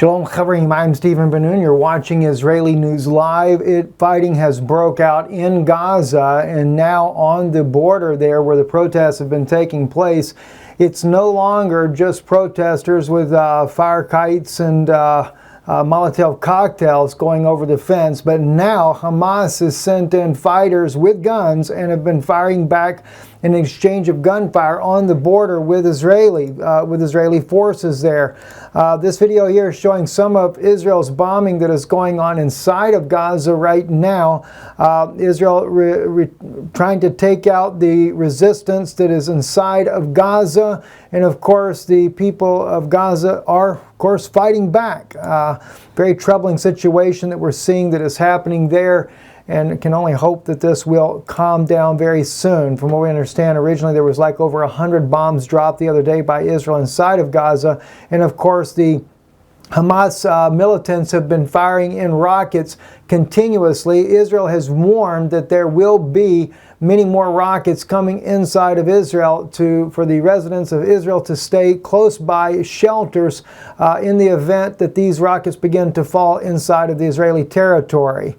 Shalom Chavrim, I'm Stephen Ben-Nun. You're watching Israeli News Live. Fighting has broke out in Gaza and now on the border there where the protests have been taking place. It's no longer just protesters with fire kites and Molotov cocktails going over the fence, but now Hamas has sent in fighters with guns and have been firing back in exchange of gunfire on the border with Israeli forces there. This video here is showing some of Israel's bombing that is going on inside of Gaza right now. Israel trying to take out the resistance that is inside of Gaza, and of course the people of Gaza are of course fighting back. Very troubling situation that we're seeing that is happening there, and can only hope that this will calm down very soon. From what we understand, originally there was like over 100 bombs dropped the other day by Israel inside of Gaza, and of course the Hamas militants have been firing in rockets continuously. Israel has warned that there will be many more rockets coming inside of Israel for the residents of Israel to stay close by shelters in the event that these rockets begin to fall inside of the Israeli territory.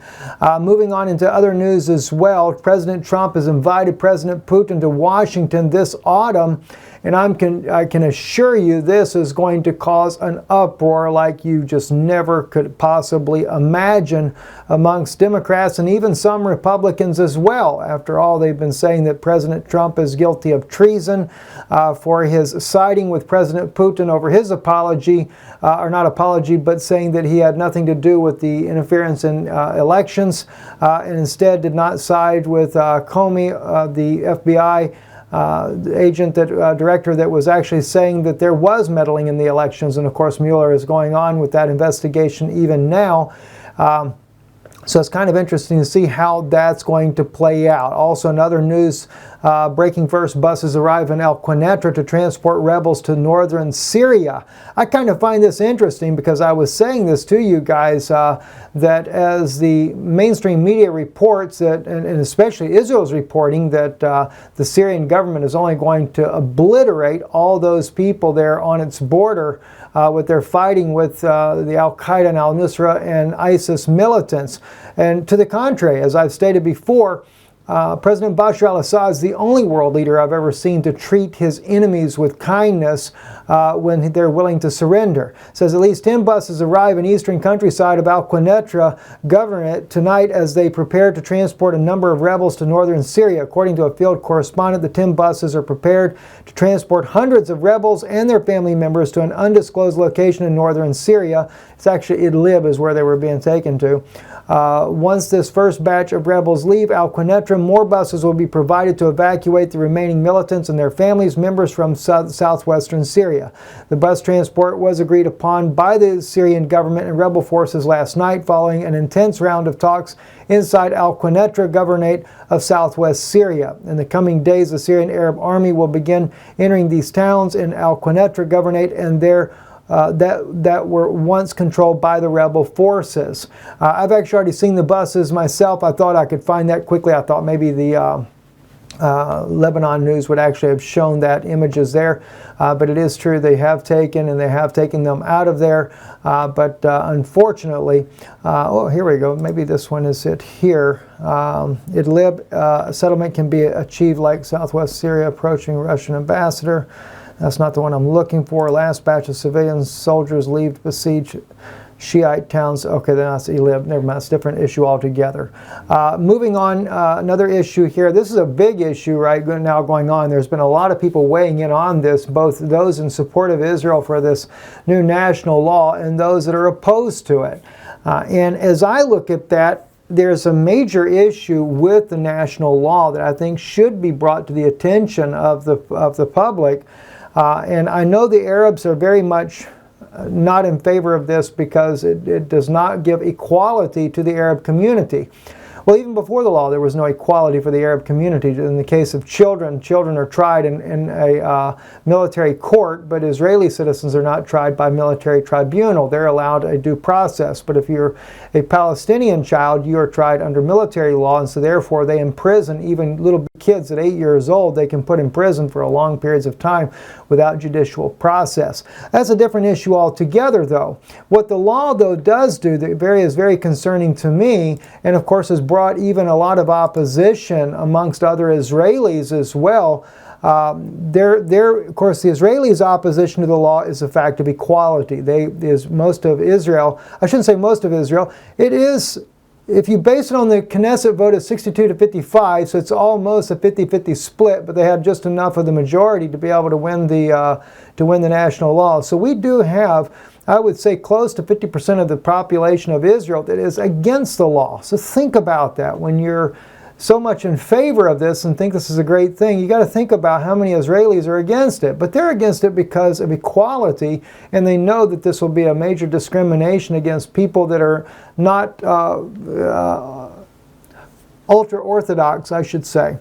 Moving on into other news as well, President Trump has invited President Putin to Washington this autumn, and I can assure you this is going to cause an uproar like you just never could possibly imagine amongst Democrats and even some Republicans as well. After all, they've been saying that President Trump is guilty of treason for his siding with President Putin over his apology, or not apology, but saying that he had nothing to do with the interference in elections, and instead did not side with Comey, the FBI director that was actually saying that there was meddling in the elections. And of course Mueller is going on with that investigation even now. So it's kind of interesting to see how that's going to play out. Also, in other news, breaking first, buses arrive in Al Quneitra to transport rebels to northern Syria. I kind of find this interesting because I was saying this to you guys, that as the mainstream media reports that, and especially Israel's reporting that the Syrian government is only going to obliterate all those people there on its border with their fighting with the Al-Qaeda and Al-Nusra and ISIS militants. And to the contrary, as I've stated before, President Bashar al-Assad is the only world leader I've ever seen to treat his enemies with kindness when they're willing to surrender. It says at least 10 buses arrive in eastern countryside of Al Quneitra Governorate tonight as they prepare to transport a number of rebels to northern Syria. According to a field correspondent, the 10 buses are prepared to transport hundreds of rebels and their family members to an undisclosed location in northern Syria. It's actually Idlib is where they were being taken to. Once this first batch of rebels leave Al Quneitra, more buses will be provided to evacuate the remaining militants and their families members from southwestern Syria. The bus transport was agreed upon by the Syrian government and rebel forces last night following an intense round of talks inside Al Quneitra Governorate of southwest Syria. In the coming days, the Syrian Arab Army will begin entering these towns in Al Quneitra Governorate and that were once controlled by the rebel forces. I've actually already seen the buses myself. I thought I could find that quickly. I thought maybe the Lebanon News would actually have shown that images there, but it is true they have taken them out of there, but unfortunately, oh, here we go, maybe this one is it here. Idlib settlement can be achieved like southwest Syria approaching Russian ambassador. That's not the one I'm looking for. Last batch of civilian soldiers leave to besiege Shiite towns. Okay, then that's Idlib. Never mind. It's a different issue altogether. Moving on, another issue here. This is a big issue right now going on. There's been a lot of people weighing in on this, both those in support of Israel for this new national law and those that are opposed to it. And as I look at that, there's a major issue with the national law that I think should be brought to the attention of the public. And I know the Arabs are very much not in favor of this because it does not give equality to the Arab community. Well, even before the law, there was no equality for the Arab community. In the case of children, children are tried in a military court, but Israeli citizens are not tried by military tribunal. They're allowed a due process. But if you're a Palestinian child, you are tried under military law, and so therefore they imprison even little kids at 8 years old. They can put in prison for long periods of time without judicial process. That's a different issue altogether, though. What the law, though, does do that is very concerning to me, and of course has brought even a lot of opposition amongst other Israelis as well. Of course, the Israelis' opposition to the law is the fact of equality. Most of Israel, I shouldn't say most of Israel, it is, if you base it on the Knesset vote of 62 to 55, so it's almost a 50-50 split, but they had just enough of the majority to be able to win the national law. So we do have, I would say, close to 50% of the population of Israel that is against the law. So think about that. When you're so much in favor of this and think this is a great thing, you got to think about how many Israelis are against it. But they're against it because of equality, and they know that this will be a major discrimination against people that are not ultra-Orthodox, I should say.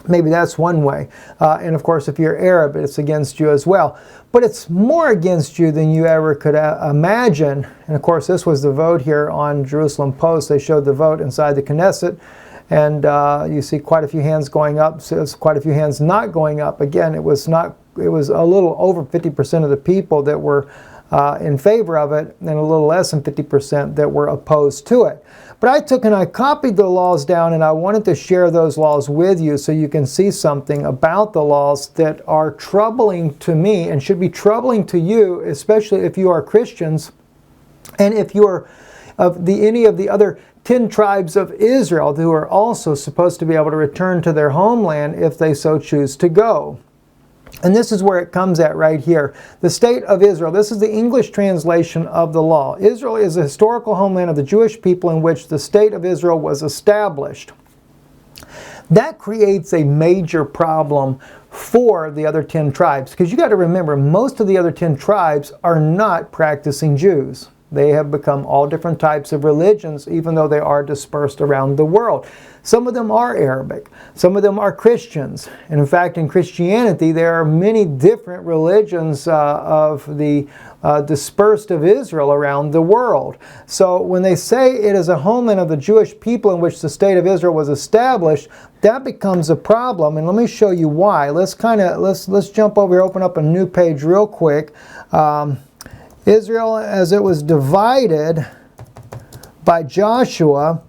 Maybe that's one way. And of course, if you're Arab, it's against you as well. But it's more against you than you ever could imagine. And of course, this was the vote here on Jerusalem Post. They showed the vote inside the Knesset. And you see quite a few hands going up. So it's quite a few hands not going up. Again, it was a little over 50% of the people that were in favor of it, and a little less than 50% that were opposed to it. But I took and I copied the laws down, and I wanted to share those laws with you so you can see something about the laws that are troubling to me and should be troubling to you, especially if you are Christians and if you are of any of the other 10 tribes of Israel who are also supposed to be able to return to their homeland if they so choose to go. And this is where it comes at right here. The state of Israel. This is the English translation of the law. Israel is the historical homeland of the Jewish people in which the state of Israel was established. That creates a major problem for the other 10 tribes, because you got to remember, most of the other 10 tribes are not practicing Jews. They have become all different types of religions, even though they are dispersed around the world. Some of them are Arabic. Some of them are Christians. And in fact, in Christianity, there are many different religions of the dispersed of Israel around the world. So when they say it is a homeland of the Jewish people in which the state of Israel was established, that becomes a problem. And let me show you why. Let's jump over here, open up a new page real quick. Israel, as it was divided by Joshua,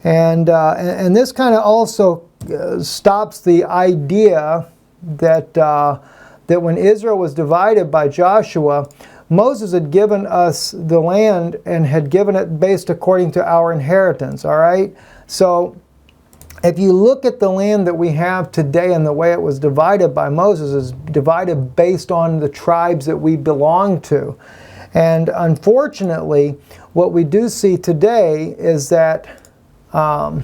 and this kind of also stops the idea that that when Israel was divided by Joshua, Moses had given us the land and had given it based according to our inheritance. All right, so if you look at the land that we have today and the way it was divided by Moses, is divided based on the tribes that we belong to. And unfortunately, what we do see today is that how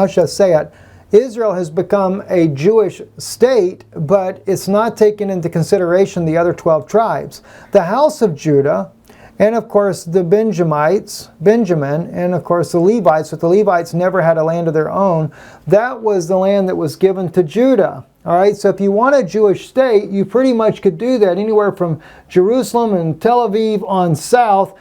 should I say it? Israel has become a Jewish state, but it's not taken into consideration the other 12 tribes. The house of Judah, and of course the Benjamin, and of course the Levites, but the Levites never had a land of their own. That was the land that was given to Judah. All right, so if you want a Jewish state, you pretty much could do that anywhere from Jerusalem and Tel Aviv on south,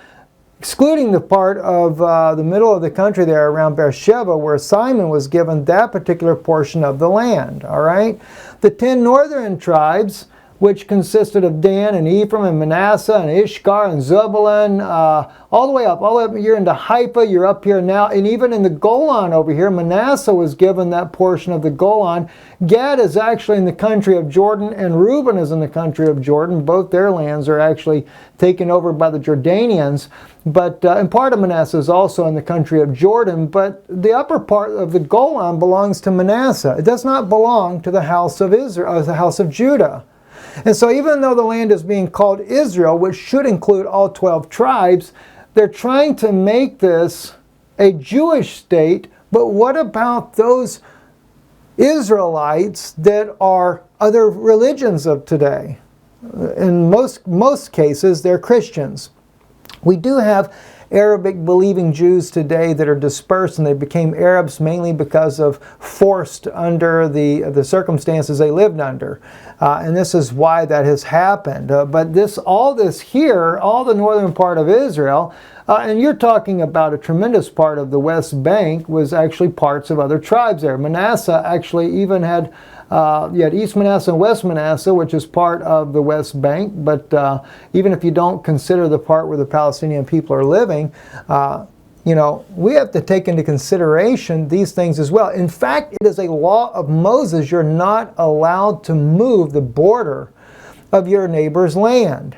excluding the part of the middle of the country there around Beersheba, where Simon was given that particular portion of the land. All right, the 10 northern tribes, which consisted of Dan and Ephraim and Manasseh and Ishkar and Zebulun, all the way up. You're into Haifa, you're up here now, and even in the Golan over here, Manasseh was given that portion of the Golan. Gad is actually in the country of Jordan, and Reuben is in the country of Jordan. Both their lands are actually taken over by the Jordanians, but and part of Manasseh is also in the country of Jordan, but the upper part of the Golan belongs to Manasseh. It does not belong to the house of Israel, the house of Judah. And so even though the land is being called Israel, which should include all 12 tribes, they're trying to make this a Jewish state. But what about those Israelites that are other religions of today? In most cases, they're Christians. We do have Arabic believing Jews today that are dispersed, and they became Arabs mainly because of forced under the circumstances they lived under. And this is why that has happened. But all this here, all the northern part of Israel, and you're talking about a tremendous part of the West Bank, was actually parts of other tribes there. Manasseh actually even had, you had East Manasseh and West Manasseh, which is part of the West Bank. But even if you don't consider the part where the Palestinian people are living, you know, we have to take into consideration these things as well. In fact, it is a law of Moses. You're not allowed to move the border of your neighbor's land.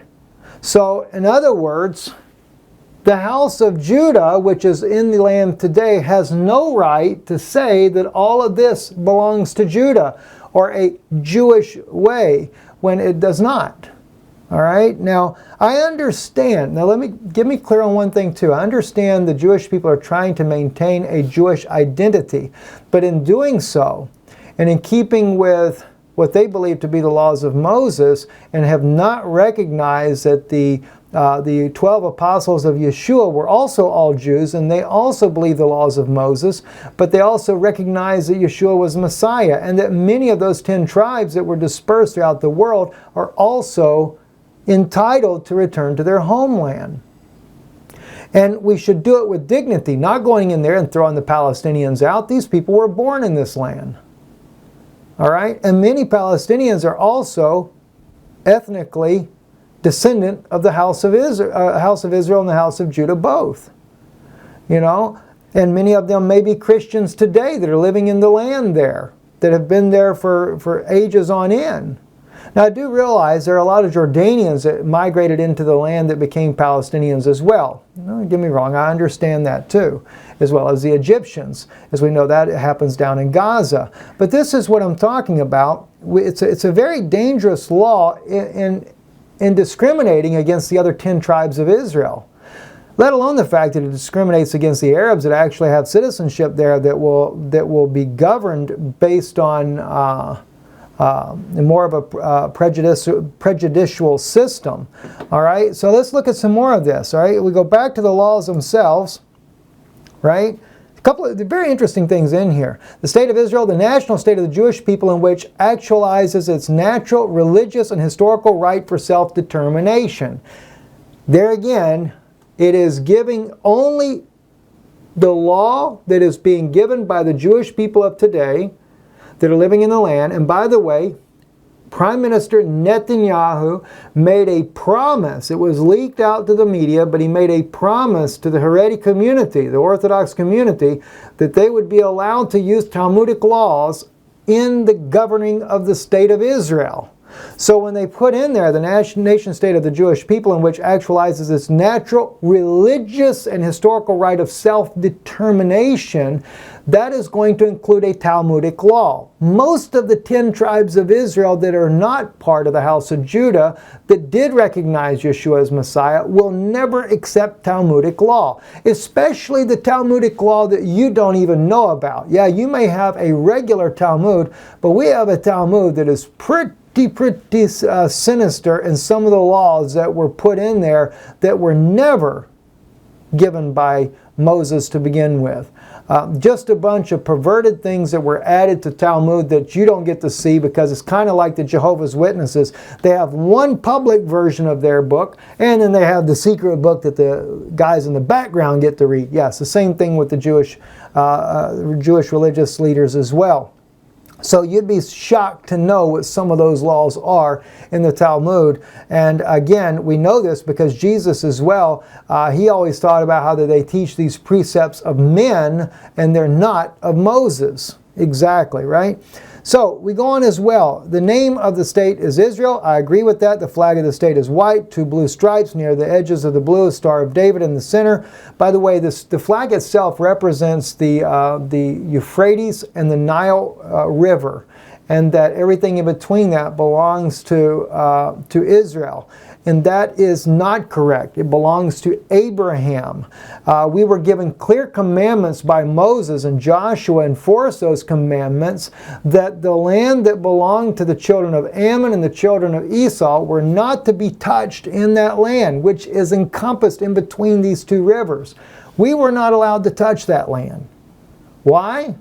So, in other words, the house of Judah, which is in the land today, has no right to say that all of this belongs to Judah or a Jewish way when it does not. All right? Now, I understand. Now, get me clear on one thing, too. I understand the Jewish people are trying to maintain a Jewish identity. But in doing so, and in keeping with what they believe to be the laws of Moses, and have not recognized that the 12 apostles of Yeshua were also all Jews, and they also believe the laws of Moses, but they also recognize that Yeshua was Messiah, and that many of those 10 tribes that were dispersed throughout the world are also entitled to return to their homeland. And we should do it with dignity, not going in there and throwing the Palestinians out. These people were born in this land. All right? And many Palestinians are also ethnically descendant of the house of Israel and the house of Judah both. You know? And many of them may be Christians today that are living in the land there, that have been there for ages on end. Now, I do realize there are a lot of Jordanians that migrated into the land that became Palestinians as well. Don't get me wrong, I understand that too, as well as the Egyptians, as we know that happens down in Gaza. But this is what I'm talking about. It's a very dangerous law in discriminating against the other 10 tribes of Israel, let alone the fact that it discriminates against the Arabs that actually have citizenship there that will be governed based on more of a prejudicial system. All right, so let's look at some more of this. All right, we go back to the laws themselves. Right, a couple of very interesting things in here. The state of Israel, the national state of the Jewish people, in which actualizes its natural, religious, and historical right for self-determination. There again, it is giving only the law that is being given by the Jewish people of today that are living in the land. And by the way, Prime Minister Netanyahu made a promise. It was leaked out to the media, but he made a promise to the Haredi community, the Orthodox community, that they would be allowed to use Talmudic laws in the governing of the state of Israel. So when they put in there the nation state of the Jewish people, in which actualizes its natural, religious, and historical right of self-determination, that is going to include a Talmudic law. Most of the 10 tribes of Israel that are not part of the house of Judah, that did recognize Yeshua as Messiah, will never accept Talmudic law, especially the Talmudic law that you don't even know about. Yeah, you may have a regular Talmud, but we have a Talmud that is pretty sinister in some of the laws that were put in there that were never given by Moses to begin with. Just a bunch of perverted things that were added to Talmud that you don't get to see, because it's kind of like the Jehovah's Witnesses. They have one public version of their book, and then they have the secret book that the guys in the background get to read. Yes, the same thing with the Jewish religious leaders as well. So you'd be shocked to know what some of those laws are in the Talmud. And again, we know this because Jesus as well, he always thought about how they teach these precepts of men and they're not of Moses. Exactly, right? So we go on as well. The name of the state is Israel. I agree with that. The flag of the state is white, 2 blue stripes near the edges of the blue, a Star of David in the center. By the way, the flag itself represents the Euphrates and the Nile River. and that everything in between that belongs to Israel. And that is not correct. It belongs to Abraham. We were given clear commandments by Moses, and Joshua enforced those commandments, that the land that belonged to the children of Ammon and the children of Esau were not to be touched in that land, which is encompassed in between these two rivers. We were not allowed to touch that land. Why?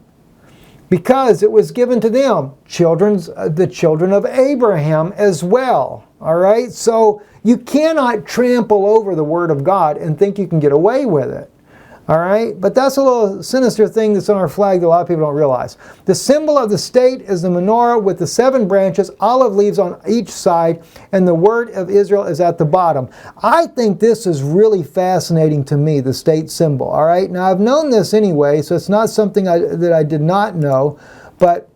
Because it was given to them, the children of Abraham as well. All right? So you cannot trample over the Word of God and think you can get away with it. All right? But that's a little sinister thing that's on our flag that a lot of people don't realize. The symbol of the state is the menorah with the 7 branches, olive leaves on each side, and the word of Israel is at the bottom. I think this is really fascinating to me, the state symbol. All right? Now, I've known this anyway, so it's not something that I did not know, but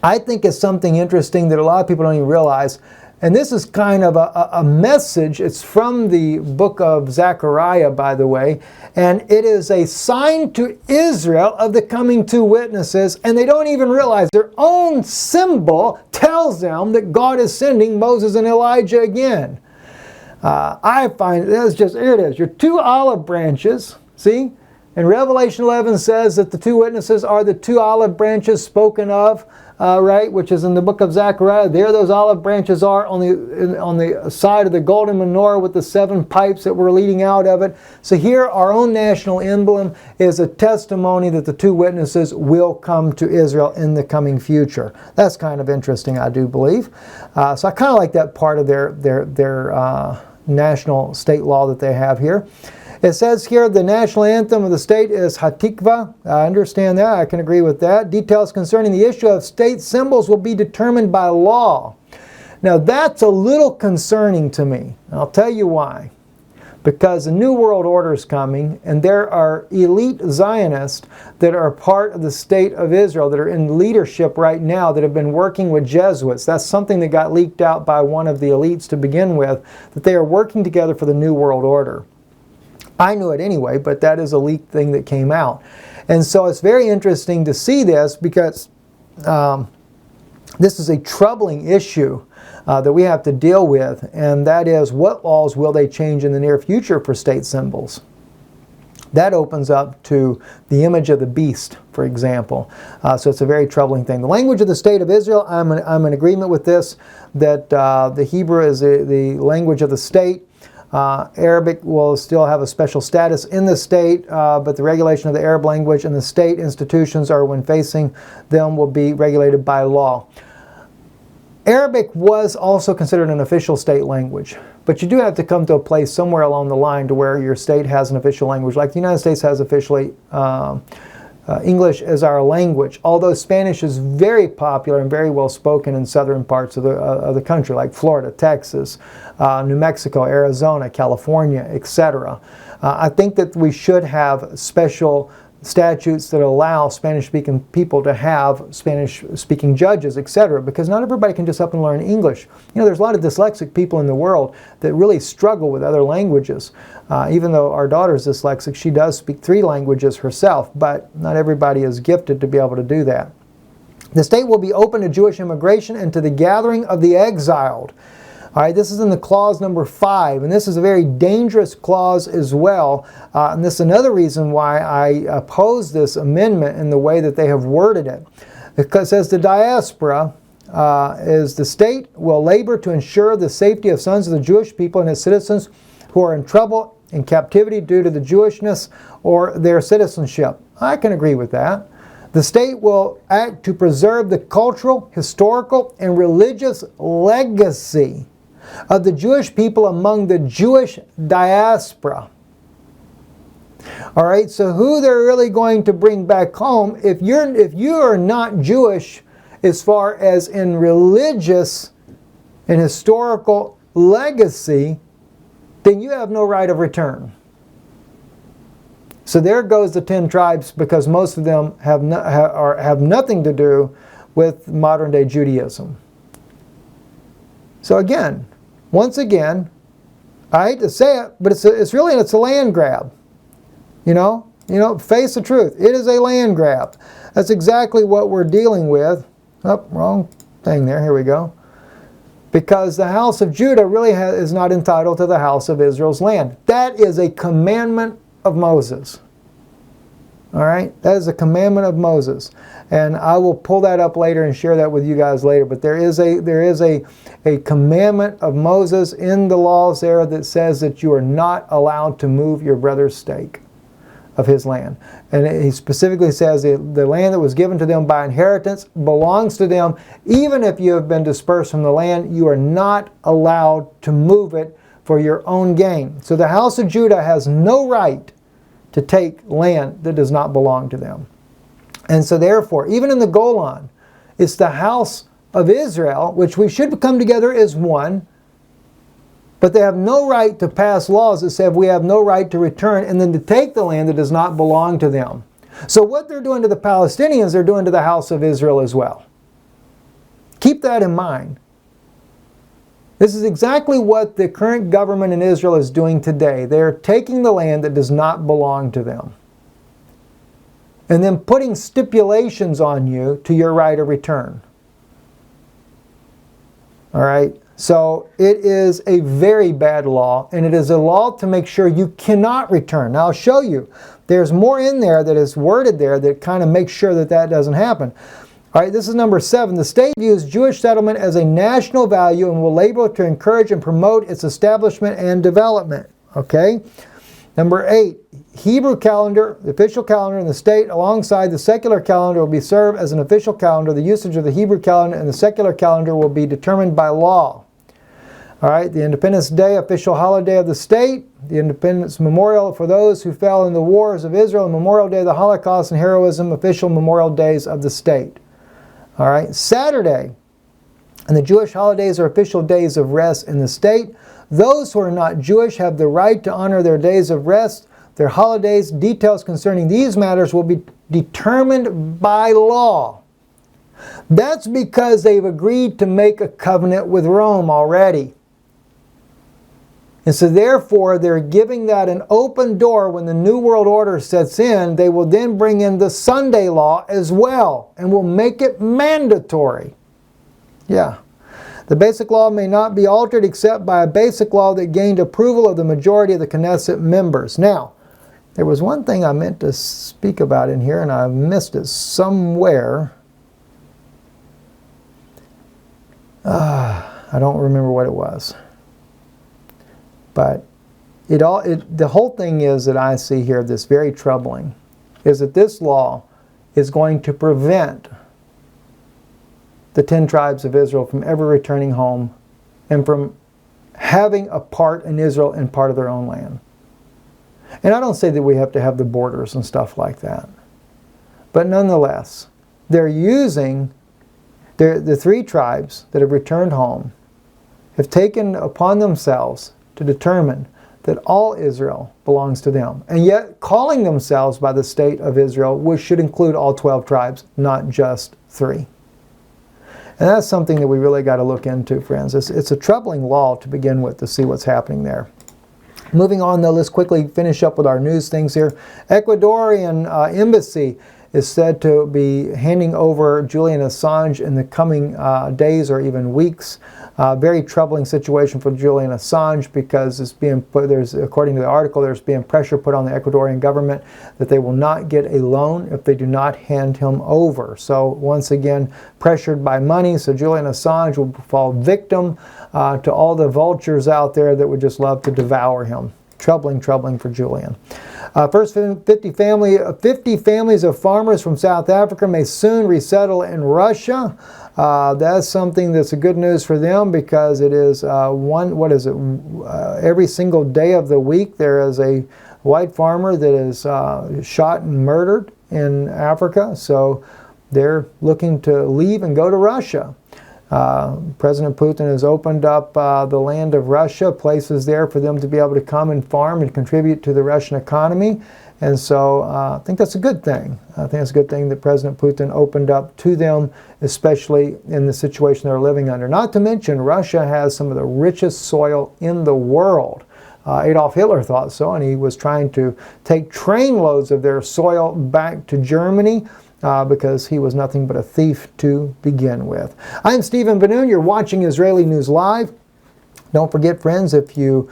I think it's something interesting that a lot of people don't even realize. And this is kind of a message. It's from the book of Zechariah, by the way. And it is a sign to Israel of the coming 2 witnesses. And they don't even realize their own symbol tells them that God is sending Moses and Elijah again. I find that's just, here it is. Your 2 olive branches, see? And Revelation 11 says that the 2 witnesses are the 2 olive branches spoken of. Right, which is in the book of Zechariah. There those olive branches are on the side of the golden menorah with the 7 pipes that were leading out of it. So here our own national emblem is a testimony that the 2 witnesses will come to Israel in the coming future. That's kind of interesting, I do believe. So I kind of like that part of their national state law that they have here. It says here the national anthem of the state is Hatikva. I understand that. I can agree with that. Details concerning the issue of state symbols will be determined by law. Now that's a little concerning to me. I'll tell you why. Because the New World Order is coming, and there are elite Zionists that are part of the state of Israel that are in leadership right now that have been working with Jesuits. That's something that got leaked out by one of the elites to begin with, that they are working together for the New World Order. I knew it anyway, but that is a leaked thing that came out. And so it's very interesting to see this because this is a troubling issue that we have to deal with, and that is, what laws will they change in the near future for state symbols? That opens up to the image of the beast, for example. So it's a very troubling thing. The language of the state of Israel, I'm in agreement with this, that the Hebrew is the language of the state. Arabic will still have a special status in the state, but the regulation of the Arab language and the state institutions, or when facing them, will be regulated by law. Arabic was also considered an official state language, but you do have to come to a place somewhere along the line to where your state has an official language, like the United States has officially English as our language, although Spanish is very popular and very well spoken in southern parts of the country, like Florida, Texas, New Mexico, Arizona, California, etc. I think that we should have special statutes that allow Spanish-speaking people to have Spanish-speaking judges, etc., because not everybody can just up and learn English. You know, there's a lot of dyslexic people in the world that really struggle with other languages. Even though our daughter's dyslexic, she does speak 3 languages herself, but not everybody is gifted to be able to do that. The state will be open to Jewish immigration and to the gathering of the exiled. All right, this is in the clause number 5, and this is a very dangerous clause as well. And this is another reason why I oppose this amendment in the way that they have worded it. Because it says the diaspora is the state will labor to ensure the safety of sons of the Jewish people and its citizens who are in trouble, in captivity due to the Jewishness or their citizenship. I can agree with that. The state will act to preserve the cultural, historical, and religious legacy of the Jewish people among the Jewish diaspora. All right, so who they're really going to bring back home, if you are not Jewish as far as in religious and historical legacy, then you have no right of return. So there goes the 10 tribes, because most of them have nothing to do with modern day Judaism. So again, once again, I hate to say it, but it's a land grab. You know, face the truth. It is a land grab. That's exactly what we're dealing with. Oh, wrong thing there. Here we go. Because the house of Judah really is not entitled to the house of Israel's land. That is a commandment of Moses. All right? That is a commandment of Moses. And I will pull that up later and share that with you guys later. But there is a commandment of Moses in the laws there that says that you are not allowed to move your brother's stake of his land. And he specifically says the land that was given to them by inheritance belongs to them. Even if you have been dispersed from the land, you are not allowed to move it for your own gain. So the house of Judah has no right to take land that does not belong to them. And so therefore, even in the Golan, it's the house of Israel, which we should come together as one, but they have no right to pass laws that say we have no right to return and then to take the land that does not belong to them. So what they're doing to the Palestinians, they're doing to the house of Israel as well. Keep that in mind. This is exactly what the current government in Israel is doing today. They're taking the land that does not belong to them and then putting stipulations on you to your right of return. All right? So it is a very bad law, and it is a law to make sure you cannot return. Now I'll show you. There's more in there that is worded there that kind of makes sure that that doesn't happen. All right, this is number 7. The state views Jewish settlement as a national value and will labor to encourage and promote its establishment and development. Okay? Number 8. Hebrew calendar, the official calendar in the state alongside the secular calendar will be served as an official calendar. The usage of the Hebrew calendar and the secular calendar will be determined by law. All right, the Independence Day, official holiday of the state. The Independence Memorial for those who fell in the wars of Israel. Memorial Day, the Holocaust and heroism, official memorial days of the state. All right, Saturday and the Jewish holidays are official days of rest in the state. Those who are not Jewish have the right to honor their days of rest, their holidays. Details concerning these matters will be determined by law. That's because they've agreed to make a covenant with Rome already. And so therefore, they're giving that an open door. When the New World Order sets in, they will then bring in the Sunday law as well and will make it mandatory. Yeah. The basic law may not be altered except by a basic law that gained approval of the majority of the Knesset members. Now, there was one thing I meant to speak about in here, and I missed it somewhere. I don't remember what it was. But the whole thing is that I see here that's very troubling is that this law is going to prevent the 10 tribes of Israel from ever returning home and from having a part in Israel and part of their own land. And I don't say that we have to have the borders and stuff like that. But nonetheless, they're using the 3 tribes that have returned home have taken upon themselves to determine that all Israel belongs to them, and yet calling themselves by the state of Israel, which should include all 12 tribes, not just 3. And that's something that we really got to look into, friends. It's a troubling law to begin with, to see what's happening there. Moving on, though, let's quickly finish up with our news things here. Ecuadorian embassy is said to be handing over Julian Assange in the coming days or even weeks. Very troubling situation for Julian Assange because it's being put, according to the article, there's being pressure put on the Ecuadorian government that they will not get a loan if they do not hand him over. So once again, pressured by money, so Julian Assange will fall victim to all the vultures out there that would just love to devour him. Troubling for Julian. First 50 families of farmers from South Africa may soon resettle in Russia. That's something that's a good news for them because it is every single day of the week there is a white farmer that is shot and murdered in Africa. So they're looking to leave and go to Russia. President Putin has opened up the land of Russia, places there for them to be able to come and farm and contribute to the Russian economy. And so I think that's a good thing. I think it's a good thing that President Putin opened up to them, especially in the situation they're living under. Not to mention, Russia has some of the richest soil in the world. Adolf Hitler thought so, and he was trying to take trainloads of their soil back to Germany. because he was nothing but a thief to begin with. I'm Stephen Ben-Nun. You're watching Israeli News Live. Don't forget, friends, if you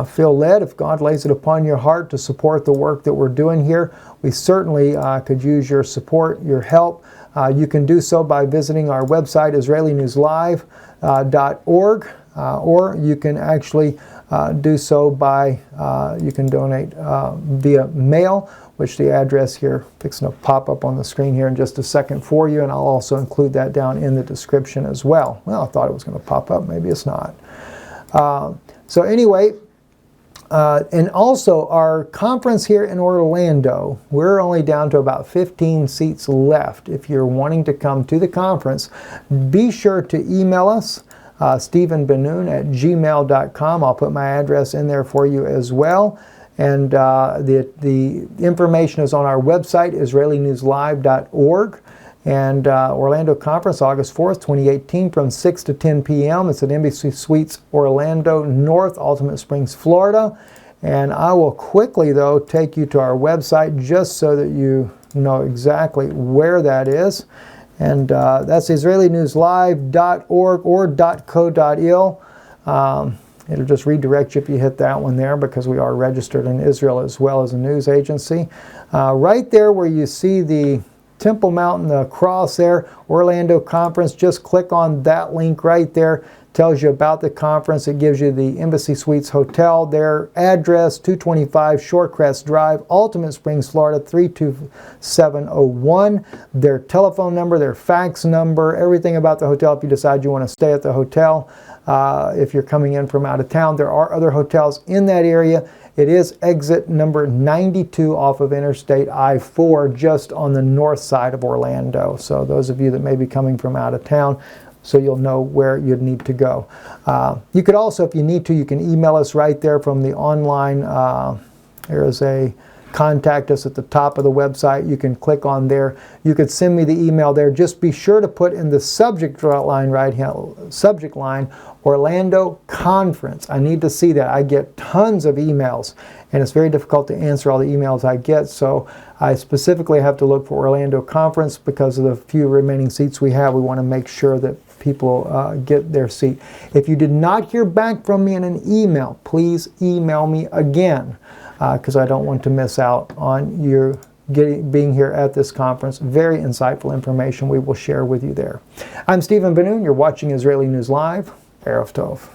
feel led, if God lays it upon your heart to support the work that we're doing here, we certainly could use your support, your help. You can do so by visiting our website, israelinewslive.org, or you can actually do so by, you can donate via mail, which the address here fixing to pop up on the screen here in just a second for you, and I'll also include that down in the description as well. Well, I thought it was going to pop up. Maybe it's not. So anyway, and also our conference here in Orlando, we're only down to about 15 seats left. If you're wanting to come to the conference, be sure to email us, stephenbenoon@gmail.com. I'll put my address in there for you as well. And the information is on our website, israelinewslive.org. And Orlando Conference, August 4th, 2018, from 6 to 10 p.m. It's at Embassy Suites, Orlando North, Ultimate Springs, Florida. And I will quickly, though, take you to our website just so that you know exactly where that is. And that's israelinewslive.org or .co.il. It'll just redirect you if you hit that one there, because we are registered in Israel as well as a news agency. Right there where you see the Temple Mountain, the cross there, Orlando Conference, just click on that link right there. Tells you about the conference. It gives you the Embassy Suites Hotel, their address, 225 Shorecrest Drive, Ultimate Springs, Florida, 32701. Their telephone number, their fax number, everything about the hotel if you decide you want to stay at the hotel. If you're coming in from out of town, there are other hotels in that area. It is exit number 92 off of Interstate I-4, just on the north side of Orlando. So those of you that may be coming from out of town, so you'll know where you'd need to go. You could also, if you need to, you can email us right there from the online. There is a contact us at the top of the website. You can click on there. You could send me the email there. Just be sure to put in the subject line Orlando Conference. I need to see that. I get tons of emails, and it's very difficult to answer all the emails I get, so I specifically have to look for Orlando Conference because of the few remaining seats we have. We want to make sure that people get their seat. If you did not hear back from me in an email, please email me again, because I don't want to miss out on your being here at this conference. Very insightful information we will share with you there. I'm Stephen Ben-Nun. You're watching Israeli News Live. Erev Tov.